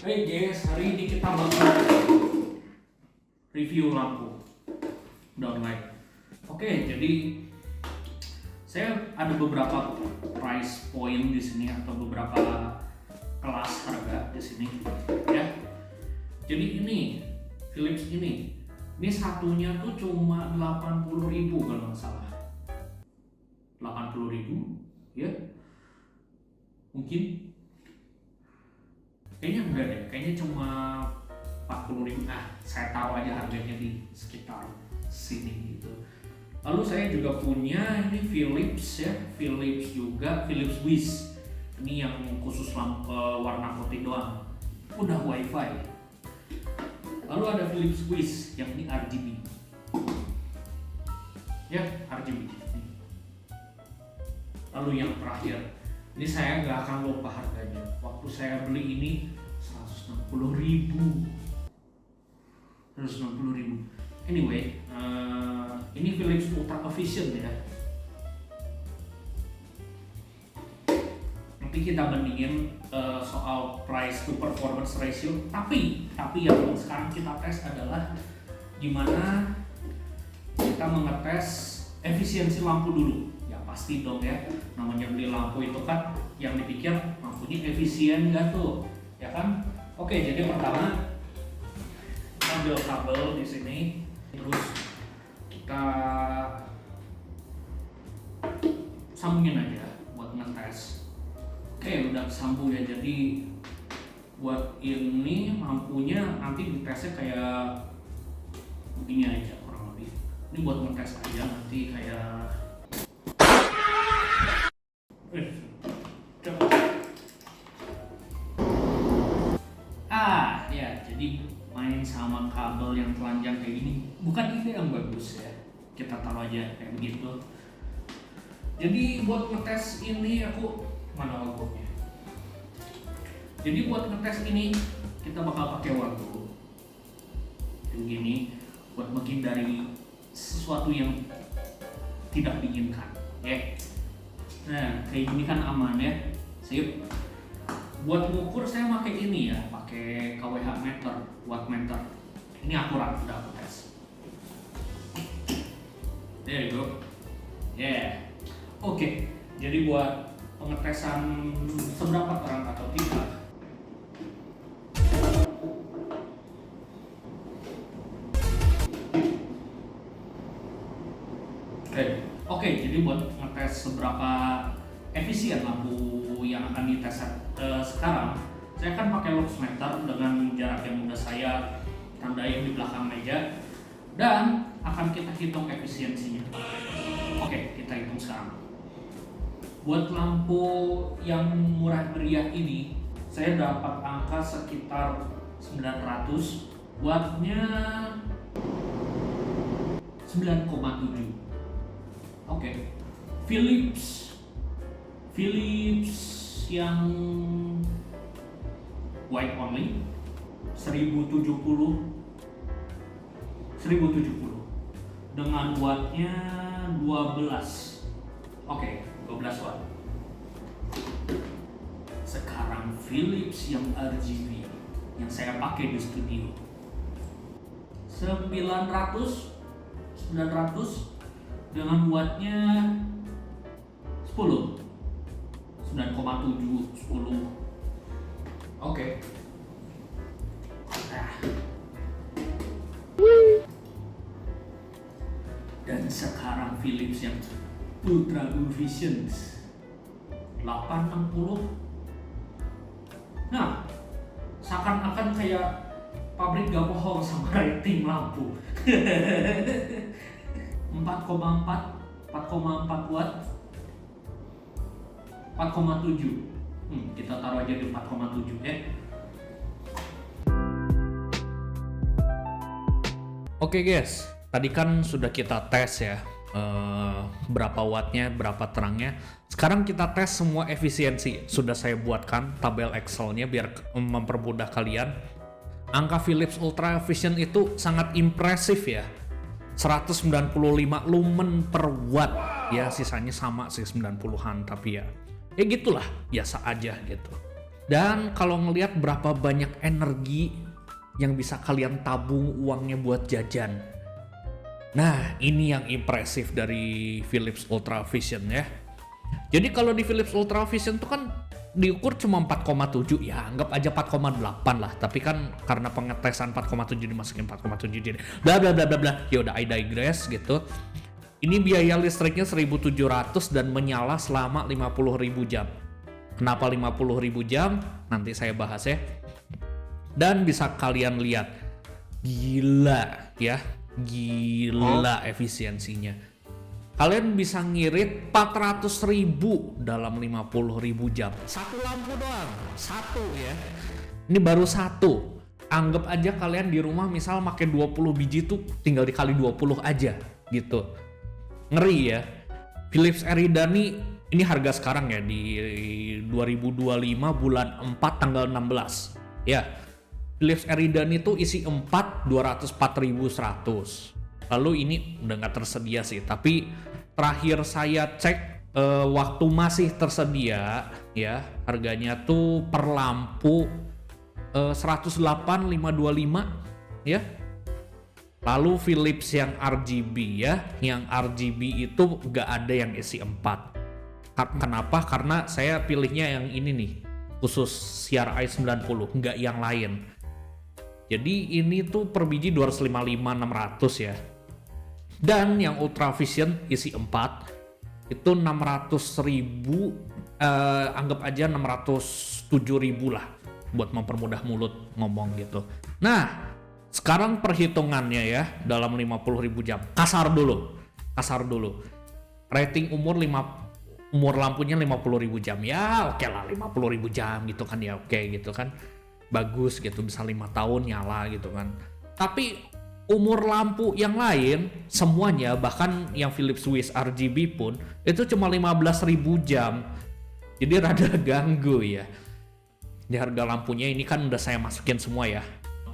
Hey guys, hari ini kita bakal review lampu downlight. Oke, jadi saya ada beberapa price point di sini atau beberapa kelas harga di sini, ya. Jadi ini Philips ini satunya tuh cuma 80.000 kalau nggak salah. 80.000, ya. Mungkin kayaknya enggak deh, kayaknya cuma 40.000. Saya tahu aja harganya di sekitar sini gitu. Lalu saya juga punya ini Philips ya, Philips juga, Philips Wiz. Ini yang khusus lampu warna putih doang. Udah WiFi. Lalu ada Philips Wiz yang ini RGB. Ya, RGB. Lalu yang terakhir, ini saya nggak akan lupa harganya. Waktu saya beli ini 160.000. 160.000. Anyway, ini Philips Ultra Vision ya. Nanti kita bandingin soal price to performance ratio. Tapi yang sekarang kita tes adalah gimana kita mengetes efisiensi lampu dulu. Pasti dong ya, namanya beli lampu itu kan yang dipikir lampunya efisien nggak tuh, ya kan? Oke, jadi pertama kita ambil kabel di sini, terus kita sambungin aja buat ngetes. Oke, udah sambung ya. Jadi buat ini lampunya nanti ditesnya kayak begini aja kurang lebih. Ini buat ngetes aja, nanti kayak ya, jadi main sama kabel yang telanjang kayak gini bukan ide yang bagus ya. Kita taruh aja kayak begitu. Jadi buat ngetes ini aku mana logbooknya. Jadi buat ngetes ini kita bakal pakai waktu begini buat menghindari sesuatu yang tidak diinginkan, ya. Nah, kayak gini kan aman ya. Sip. Buat mengukur saya pakai ini ya, pakai kWh meter, watt meter. Ini akurat, udah aku tes. There you go. Yeah. Oke. Jadi buat pengetesan seberapa terang atau tidak, Oke, jadi buat ngetes seberapa efisien lampu yang akan dites sekarang, saya akan pakai luxmeter dengan jarak yang udah saya tandain di belakang meja dan akan kita hitung efisiensinya. Oke, kita hitung sekarang. Buat lampu yang murah meriah ini, saya dapat angka sekitar 900, wattnya 9,7. Oke, Philips yang white only 1070 dengan wattnya 12. Oke, 12 watt. Sekarang Philips yang RGB yang saya pakai di studio 900 dengan wattnya 10. 9,7, 10. Oke. Dan sekarang Philips yang Ultra Vision 860. Nah, seakan-akan kayak pabrik gak bohong sama rating lampu. 4,4 watt, 4,7. Kita taruh aja di 4,7 ya. Oke guys, tadi kan sudah kita tes ya berapa wattnya, berapa terangnya. Sekarang kita tes semua efisiensi. Sudah saya buatkan tabel Excel-nya biar mempermudah kalian. Angka Philips Ultra Vision itu sangat impresif ya. 195 lumen per watt. Ya sisanya sama sih 90-an, tapi ya gitulah, biasa aja gitu. Dan kalau ngelihat berapa banyak energi yang bisa kalian tabung uangnya buat jajan. Nah, ini yang impresif dari Philips Ultravision ya. Jadi kalau di Philips Ultravision tuh kan diukur cuma 4,7, ya anggap aja 4,8 lah. Tapi kan karena pengetesan 4,7 dimasukin 4,7 jadi bla bla bla bla bla. Ya udah, I digress gitu. Ini biaya listriknya 1.700 dan menyala selama 50.000 jam. Kenapa 50.000 jam? Nanti saya bahas ya. Dan bisa kalian lihat, gila ya, gila efisiensinya. Kalian bisa ngirit 400.000 dalam 50.000 jam. Satu lampu doang, satu ya. Ini baru satu. Anggap aja kalian di rumah misal pakai 20 biji tuh tinggal dikali 20 aja gitu. Ngeri ya. Philips Eridani ini harga sekarang ya di 2025 bulan 4 tanggal 16. Ya. Philips Eridani itu isi 4 204.100. Lalu ini udah nggak tersedia sih, tapi terakhir saya cek waktu masih tersedia ya, harganya tuh per lampu 108.525 ya. Lalu Philips yang RGB ya, yang RGB itu nggak ada yang isi 4. Kenapa? Karena saya pilihnya yang ini nih, khusus CRI 90, nggak yang lain. Jadi ini tuh per biji 255.600 ya. Dan yang Ultravision isi 4 itu 600.000, anggap aja 607.000 lah buat mempermudah mulut ngomong gitu. Nah, sekarang perhitungannya ya dalam 50.000 jam. Kasar dulu. Rating umur lampunya 50.000 jam. Ya oke lah, 50.000 jam gitu kan ya, oke gitu kan. Bagus gitu, bisa 5 tahun nyala gitu kan. Tapi umur lampu yang lain semuanya, bahkan yang Philips Swiss RGB pun itu cuma 15.000 jam. Jadi rada ganggu ya. Di harga lampunya ini kan udah saya masukin semua ya.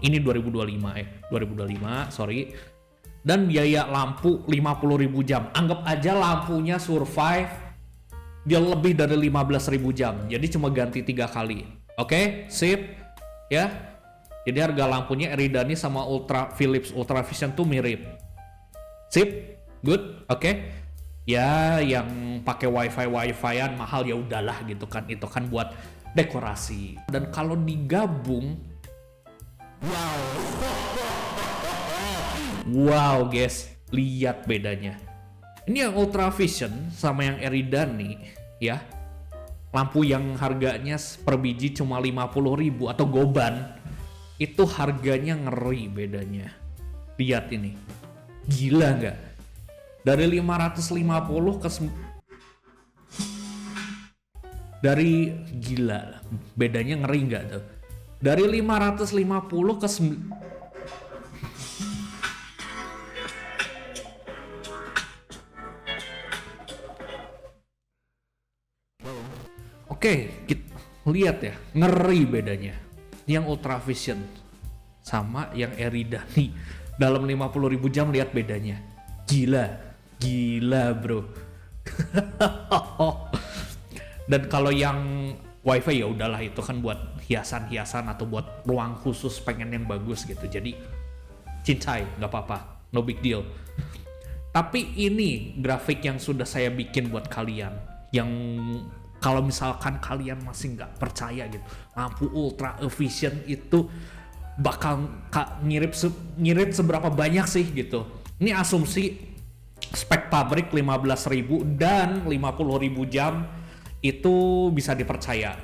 Ini 2025 sorry. Dan biaya lampu 50.000 jam. Anggap aja lampunya survive dia lebih dari 15.000 jam. Jadi cuma ganti 3 kali. Oke, sip. Ya, jadi harga lampunya Eridani sama Philips Ultravision tuh mirip. Sip, good, oke. Ya, yang pakai wifi-an mahal ya udahlah gitu kan. Itu kan buat dekorasi. Dan kalau digabung, wow guys, lihat bedanya. Ini yang Ultravision sama yang Eridani ya. Lampu yang harganya per biji cuma 50.000 atau goban, itu harganya ngeri bedanya. Lihat ini, gila nggak? Dari 550 ke dari gila, bedanya ngeri nggak tuh? Dari 550 ke Oke, kita lihat ya, ngeri bedanya. Yang Ultravision sama yang Eridani dalam 50.000 jam, lihat bedanya. Gila bro. Dan kalau yang wifi ya udahlah, itu kan buat hiasan-hiasan atau buat ruang khusus pengen yang bagus gitu. Jadi cincai, nggak apa-apa, no big deal. Tapi ini grafik yang sudah saya bikin buat kalian, yang kalau misalkan kalian masih nggak percaya gitu, lampu ultra efficient itu bakal ngirit seberapa banyak sih gitu. Ini asumsi spek pabrik 15.000 dan 50.000 jam itu bisa dipercaya.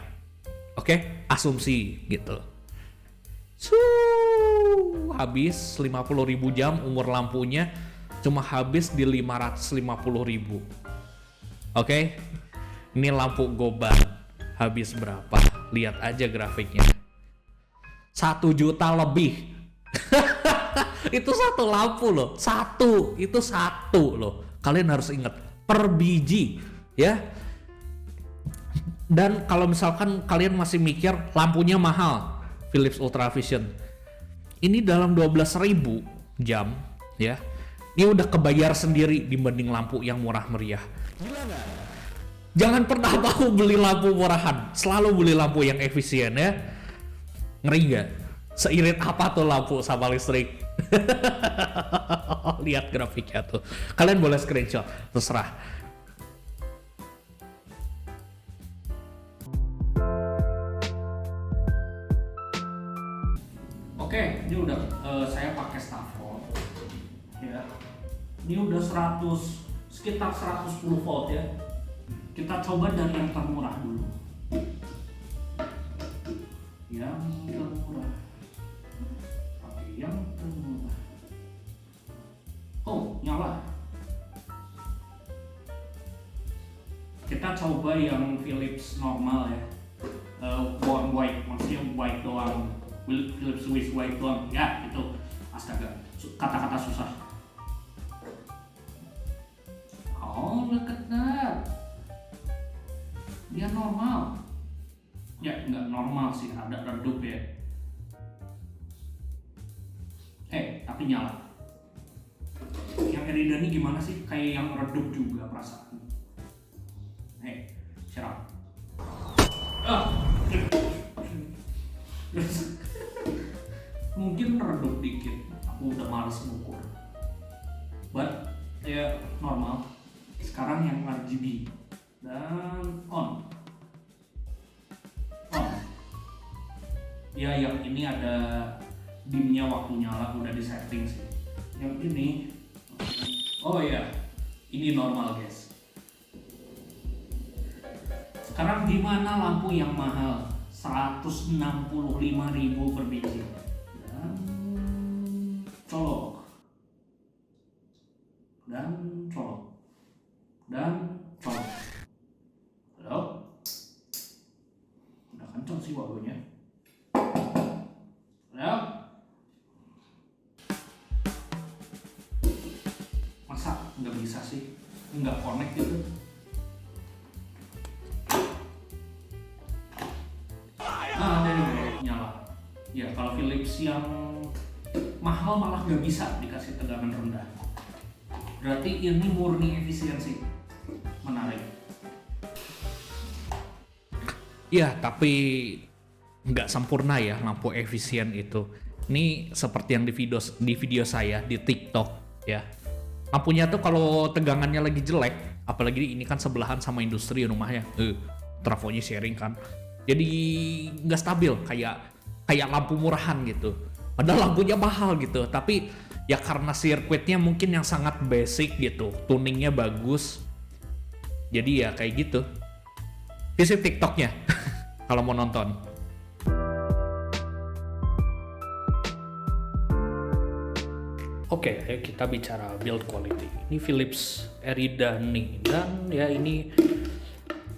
Oke, asumsi gitu. Habis 50.000 jam umur lampunya cuma habis di 550.000. Oke. Ini lampu goban habis berapa? Lihat aja grafiknya. 1 juta lebih. Itu satu lampu loh. Itu satu loh. Kalian harus ingat, per biji ya. Dan kalau misalkan kalian masih mikir lampunya mahal, Philips Ultravision, ini dalam 12.000 jam ya, ini udah kebayar sendiri dibanding lampu yang murah meriah. Gila nggak? Jangan pernah mau beli lampu murahan, selalu beli lampu yang efisien ya. Ngeri nggak? Seirit apa tuh lampu sama listrik? Lihat grafiknya tuh. Kalian boleh screenshot, terserah. Oke, ini udah saya pakai Stavro. Ya. Ini udah sekitar 110 volt ya. Kita coba dari yang termurah dulu. Yang termurah. Oke, yang termurah. Oh, nyala. Kita coba yang Philips normal ya. Warm white, maksudnya white doang. Philips Swiss white doang. Ya, itu. Astaga, kata-kata susah. Oh, look at that. Dia normal. Ya, nggak normal sih, ada redup ya. Tapi nyala. Yang Erida ini gimana sih? Kayak yang redup juga perasaan. Serap. Mungkin redup dikit. Aku udah males ngukur. But ya normal. Sekarang yang RGB dan on. Ya, yang ini ada dimnya waktu nyala, udah di setting sih. Yang ini, oh ya, ini normal guys. Sekarang gimana lampu yang mahal? 165.000 per biji. Dan colok. Dan colok. Dan colok. Halo? Udah kenceng sih wagonya. Halo? Masa nggak bisa sih? Nggak connect gitu? Ada nyala. Ya, kalau Philips yang mahal malah nggak bisa dikasih tegangan rendah. Berarti ini murni efisiensi. Menarik. Ya, tapi nggak sempurna ya lampu efisien itu. Ini seperti yang di video saya di TikTok ya. Lampunya tuh kalau tegangannya lagi jelek, apalagi ini kan sebelahan sama industri rumahnya, trafonya sharing kan. Jadi nggak stabil kayak lampu murahan gitu. Padahal lampunya mahal gitu, tapi ya karena sirkuitnya mungkin yang sangat basic gitu, tuningnya bagus. Jadi ya kayak gitu. Visit TikToknya kalau mau nonton. Oke, ayo kita bicara build quality. Ini Philips Erida nih, dan ya ini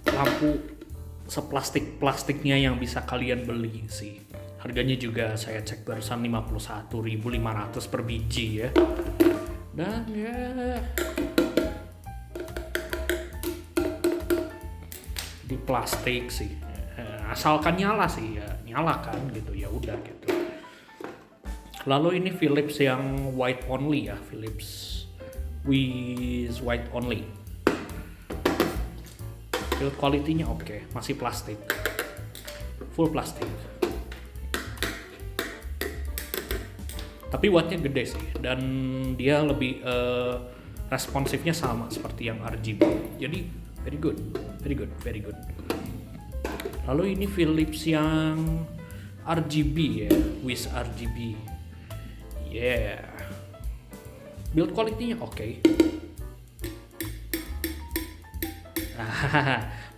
lampu seplastik-plastiknya yang bisa kalian beli sih. Harganya juga saya cek barusan 51.500 per biji ya. Dan ya di plastik sih. Asalkan nyala sih ya, nyala kan gitu, ya udah gitu. Lalu ini Philips yang white only ya, Philips with white only. Build quality-nya oke, masih plastik. Full plastik. Tapi wattnya gede sih, dan dia lebih responsifnya sama seperti yang RGB. Jadi very good, very good, very good. Lalu ini Philips yang RGB ya, with RGB. Yeah. Build quality-nya oke.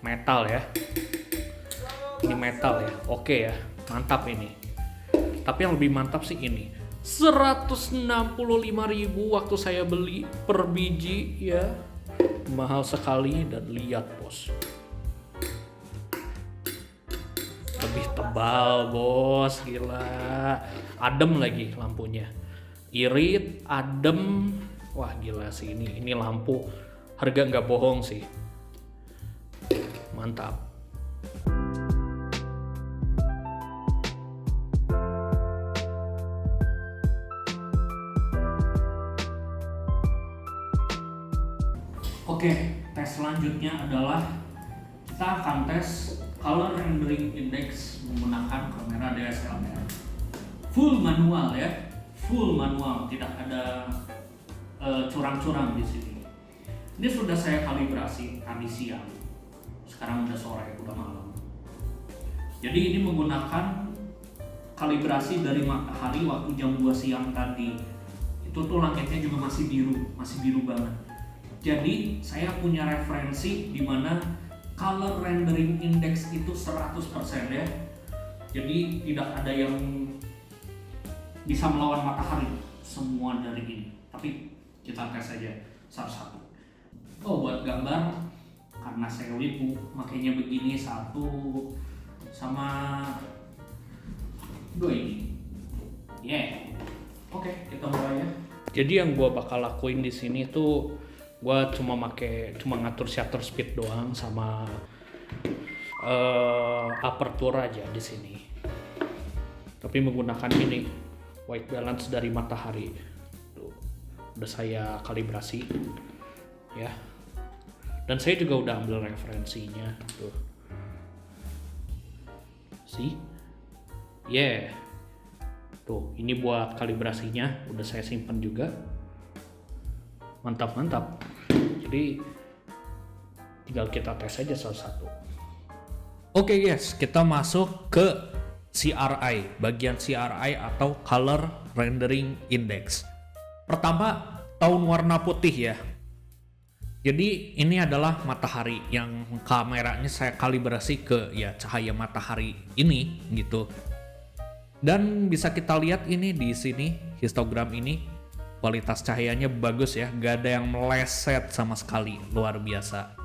Metal ya. Ini metal ya. Oke ya. Mantap ini. Tapi yang lebih mantap sih ini. 165.000 waktu saya beli per biji ya. Mahal sekali, dan lihat bos. Lebih tebal bos, gila. Adem lagi lampunya. Irit, adem. Wah gila sih ini lampu harga nggak bohong sih. Mantap. Oke, tes selanjutnya adalah kita akan tes color rendering index menggunakan kamera DSLR. Full manual ya, full manual, tidak ada curang-curang di sini. Ini sudah saya kalibrasi tadi siang. Sekarang udah sore, udah malam. Jadi ini menggunakan kalibrasi dari matahari waktu jam 2 siang tadi. Itu tuh langitnya juga masih biru banget. Jadi saya punya referensi di mana color rendering index itu 100% ya. Jadi tidak ada yang bisa melawan matahari semua dari ini. Tapi kita tes saja satu-satu. Oh, buat gambar karena saya wibu makanya begini, satu sama dua ini. Oke, kita mulai ya. Jadi yang gua bakal lakuin di sini tuh gua cuma ngatur shutter speed doang sama aperture aja di sini. Tapi menggunakan ini white balance dari matahari. Tuh, udah saya kalibrasi ya. Dan saya juga udah ambil referensinya tuh. See? Tuh, ini buat kalibrasinya udah saya simpan juga. Mantap. Jadi tinggal kita tes aja satu-satu. Oke guys, kita masuk ke CRI, bagian CRI atau Color Rendering Index. Pertama, tone warna putih ya. Jadi ini adalah matahari yang kameranya saya kalibrasi ke ya cahaya matahari ini gitu. Dan bisa kita lihat ini di sini histogram ini kualitas cahayanya bagus ya, gak ada yang meleset sama sekali, luar biasa.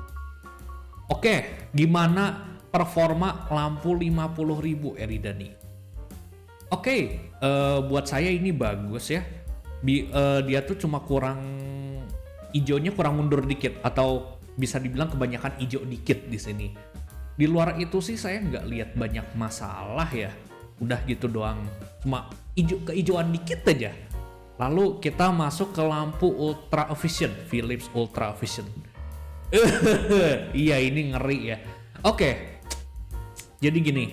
Oke, gimana performa lampu 50.000 Eridani? Oke, buat saya ini bagus ya. Dia tuh cuma hijaunya kurang mundur dikit atau bisa dibilang kebanyakan hijau dikit di sini. Di luar itu sih saya nggak lihat banyak masalah ya. Udah gitu doang, cuma kehijauan dikit aja. Lalu kita masuk ke lampu Ultra Vision, Philips Ultra Vision. Iya ini ngeri ya. Oke, jadi gini,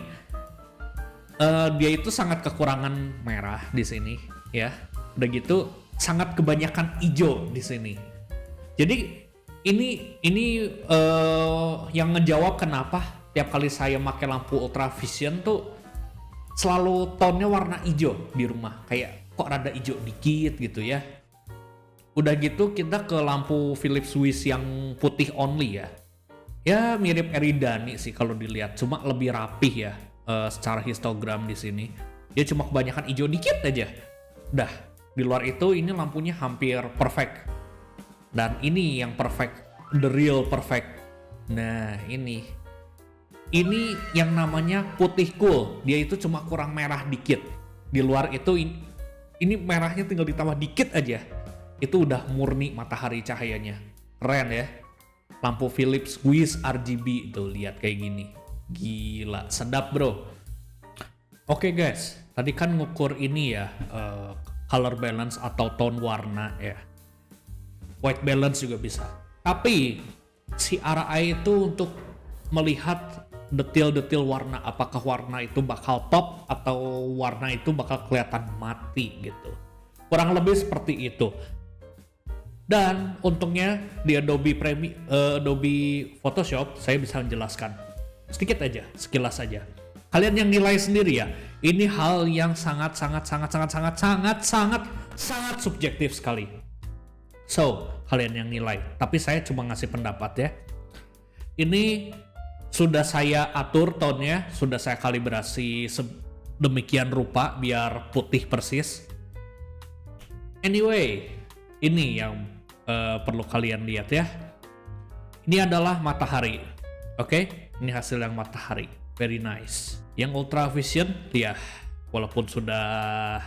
dia itu sangat kekurangan merah di sini ya. Udah gitu sangat kebanyakan hijau di sini. Jadi ini yang ngejawab kenapa tiap kali saya pakai lampu Ultra Vision tuh selalu tone-nya warna hijau di rumah, kayak kok rada hijau dikit gitu ya. Udah gitu kita ke lampu Philips Swiss yang putih only ya. Ya mirip Eridani sih kalau dilihat, cuma lebih rapih ya secara histogram di sini. Dia cuma kebanyakan hijau dikit aja. Udah, di luar itu ini lampunya hampir perfect. Dan ini yang perfect, the real perfect. Nah, ini yang namanya putih cool. Dia itu cuma kurang merah dikit. Di luar itu ini merahnya tinggal ditambah dikit aja. Itu udah murni matahari cahayanya. Keren ya. Lampu Philips Swiss RGB tuh lihat kayak gini. Gila, sedap bro. Oke guys, tadi kan ngukur ini ya color balance atau tone warna ya. White balance juga bisa. Tapi CRI itu untuk melihat detail-detail warna, apakah warna itu bakal top atau warna itu bakal kelihatan mati gitu. Kurang lebih seperti itu. Dan untungnya di Adobe Photoshop saya bisa menjelaskan sedikit aja, sekilas saja. Kalian yang nilai sendiri ya. Ini hal yang sangat subjektif sekali. So, kalian yang nilai. Tapi saya cuma ngasih pendapat ya. Ini sudah saya atur tone-nya, sudah saya kalibrasi demikian rupa biar putih persis. Anyway, ini yang perlu kalian lihat ya. Ini adalah matahari. Oke, ini hasil yang matahari. Very nice. Yang Ultra Vision, ya, walaupun sudah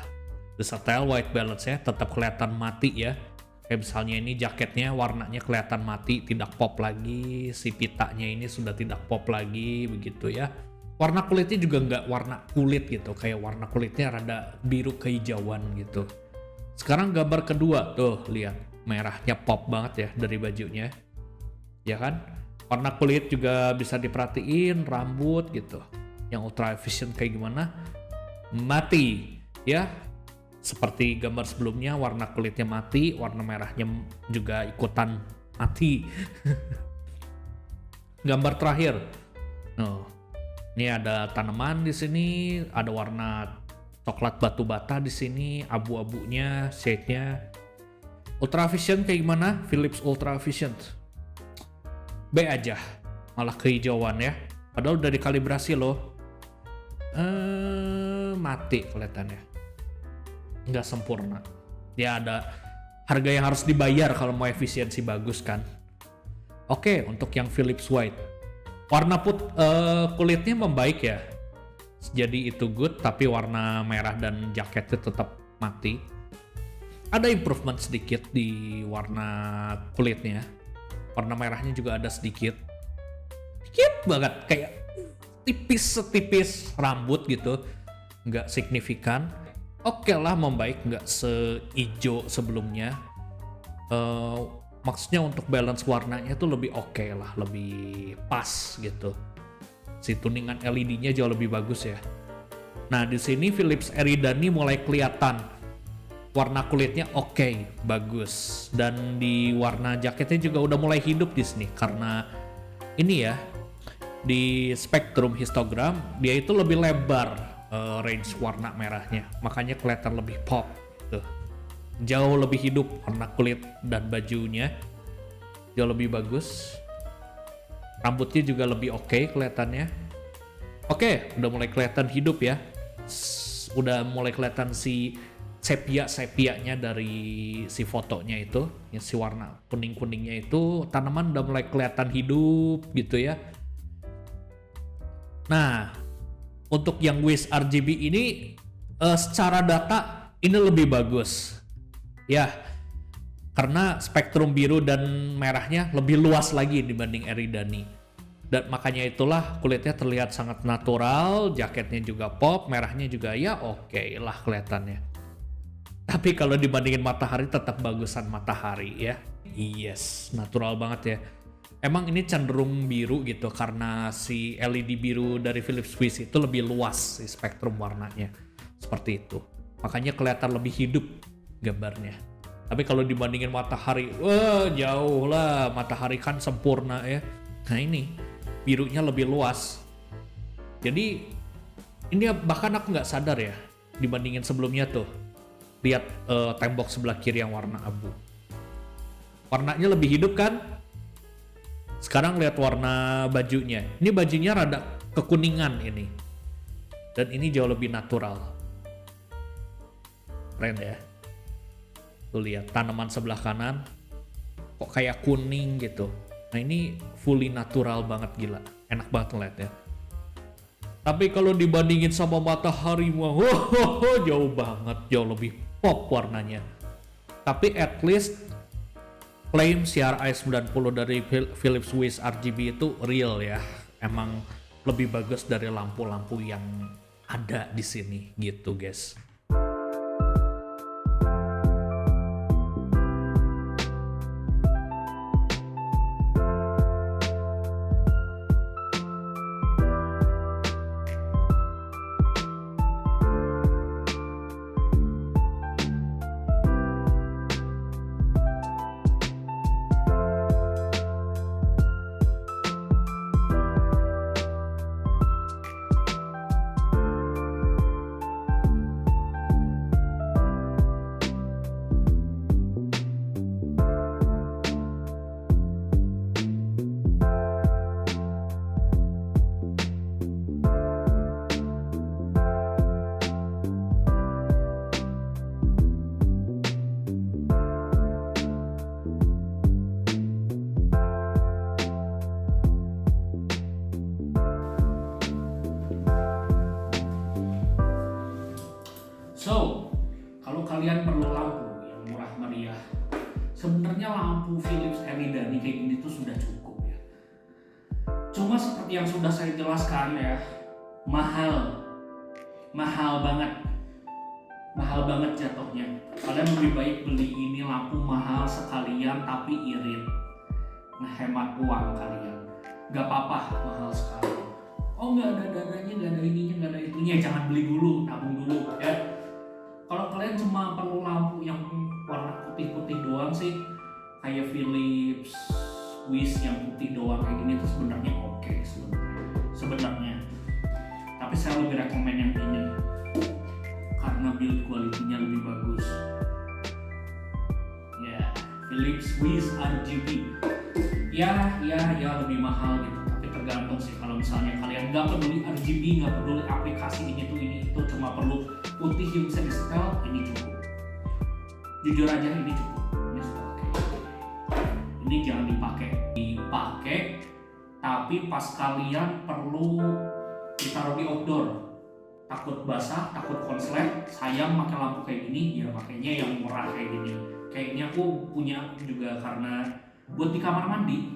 disetel white balance ya, tetap kelihatan mati ya. Kayak misalnya ini jaketnya warnanya kelihatan mati, tidak pop lagi. Si pitanya ini sudah tidak pop lagi, begitu ya. Warna kulitnya juga nggak warna kulit gitu, kayak warna kulitnya rada biru kehijauan gitu. Sekarang gambar kedua, tuh lihat merahnya pop banget ya dari bajunya, ya kan? Warna kulit juga bisa diperhatiin, rambut gitu. Yang ultra efficient kayak gimana? Mati, ya. Seperti gambar sebelumnya, warna kulitnya mati, warna merahnya juga ikutan mati. Gambar terakhir. Oh, ini ada tanaman di sini, ada warna coklat batu bata di sini, abu-abunya, shade-nya. Ultra efficient kayak gimana? Philips Ultra Efficient. B aja, malah kehijauan ya. Padahal udah dikalibrasi loh. Mati kelihatannya, nggak sempurna. Ya ada harga yang harus dibayar kalau mau efisiensi bagus kan. Oke, untuk yang Philips White, warna kulitnya membaik ya, jadi itu good. Tapi warna merah dan jaketnya tetap mati. Ada improvement sedikit di warna kulitnya. Warna merahnya juga ada sedikit banget, kayak tipis rambut gitu, nggak signifikan. Oke lah, membaik, nggak seijo sebelumnya. Maksudnya untuk balance warnanya tuh lebih oke lah, lebih pas gitu. Si tuningan LED-nya jauh lebih bagus ya. Nah di sini Philips Eridani mulai kelihatan warna kulitnya oke, bagus, dan di warna jaketnya juga udah mulai hidup di sini karena ini ya. Di spektrum histogram dia itu lebih lebar range warna merahnya, makanya kelihatan lebih pop gitu. Jauh lebih hidup warna kulit dan bajunya, jauh lebih bagus. Rambutnya juga lebih oke kelihatannya. Oke, udah mulai kelihatan hidup ya. Udah mulai kelihatan si sepia-sepianya dari si fotonya itu, ya, si warna kuning-kuningnya itu, tanaman udah mulai kelihatan hidup gitu ya. Nah, untuk yang Wiz RGB ini secara data ini lebih bagus. Ya, karena spektrum biru dan merahnya lebih luas lagi dibanding Eridani. Dan makanya itulah kulitnya terlihat sangat natural, jaketnya juga pop, merahnya juga ya oke lah kelihatannya. Tapi kalau dibandingin matahari tetap bagusan matahari ya. Yes, natural banget ya. Emang ini cenderung biru gitu karena si LED biru dari Philips Wiz itu lebih luas si spektrum warnanya. Seperti itu. Makanya kelihatan lebih hidup gambarnya. Tapi kalau dibandingin matahari, wah jauh lah, matahari kan sempurna ya. Nah ini birunya lebih luas. Jadi ini bahkan aku nggak sadar ya dibandingin sebelumnya tuh. Lihat tembok sebelah kiri yang warna abu. Warnanya lebih hidup kan? Sekarang lihat warna bajunya. Ini bajunya rada kekuningan ini. Dan ini jauh lebih natural. Keren ya. Tuh lihat tanaman sebelah kanan kok kayak kuning gitu. Nah ini fully natural banget, gila. Enak banget ngeliatnya. Tapi kalau dibandingin sama matahari mah jauh banget, jauh lebih pop warnanya. Tapi at least klaim CRI 90 dari Philips Wiz RGB itu real ya. Emang lebih bagus dari lampu-lampu yang ada di sini gitu guys. So, kalau kalian perlu lampu yang murah meriah, sebenarnya lampu Philips Eridani kayak gini tuh sudah cukup ya. Cuma seperti yang sudah saya jelaskan ya, mahal banget jatuhnya. Kalian lebih baik beli ini lampu mahal sekalian tapi irit, ngehemat uang kalian. nggak apa-apa mahal sekali. Oh nggak ada dananya, nggak ada ininya, nggak ada itunya, jangan beli dulu, nabung dulu ya. Kalau kalian cuma perlu lampu yang warna putih-putih doang sih, kayak Philips Wiz yang putih doang kayak gini tuh sebenarnya oke sebenarnya. Tapi saya lebih rekomen yang ini karena build quality-nya lebih bagus. Ya, Philips Wiz RGB. Ya lebih mahal gitu. Tapi tergantung sih, kalau misalnya kalian nggak peduli RGB, nggak peduli aplikasi ini itu, cuma perlu putih yang bisa di-setel, ini cukup. Jujur aja ini cukup. Ini sudah oke. Ini jangan dipakai, tapi pas kalian perlu ditaruh di outdoor. Takut basah, takut konslet, sayang pakai lampu kayak gini, ya pakainya yang murah kayak gini. Kayak ini aku punya juga karena buat di kamar mandi.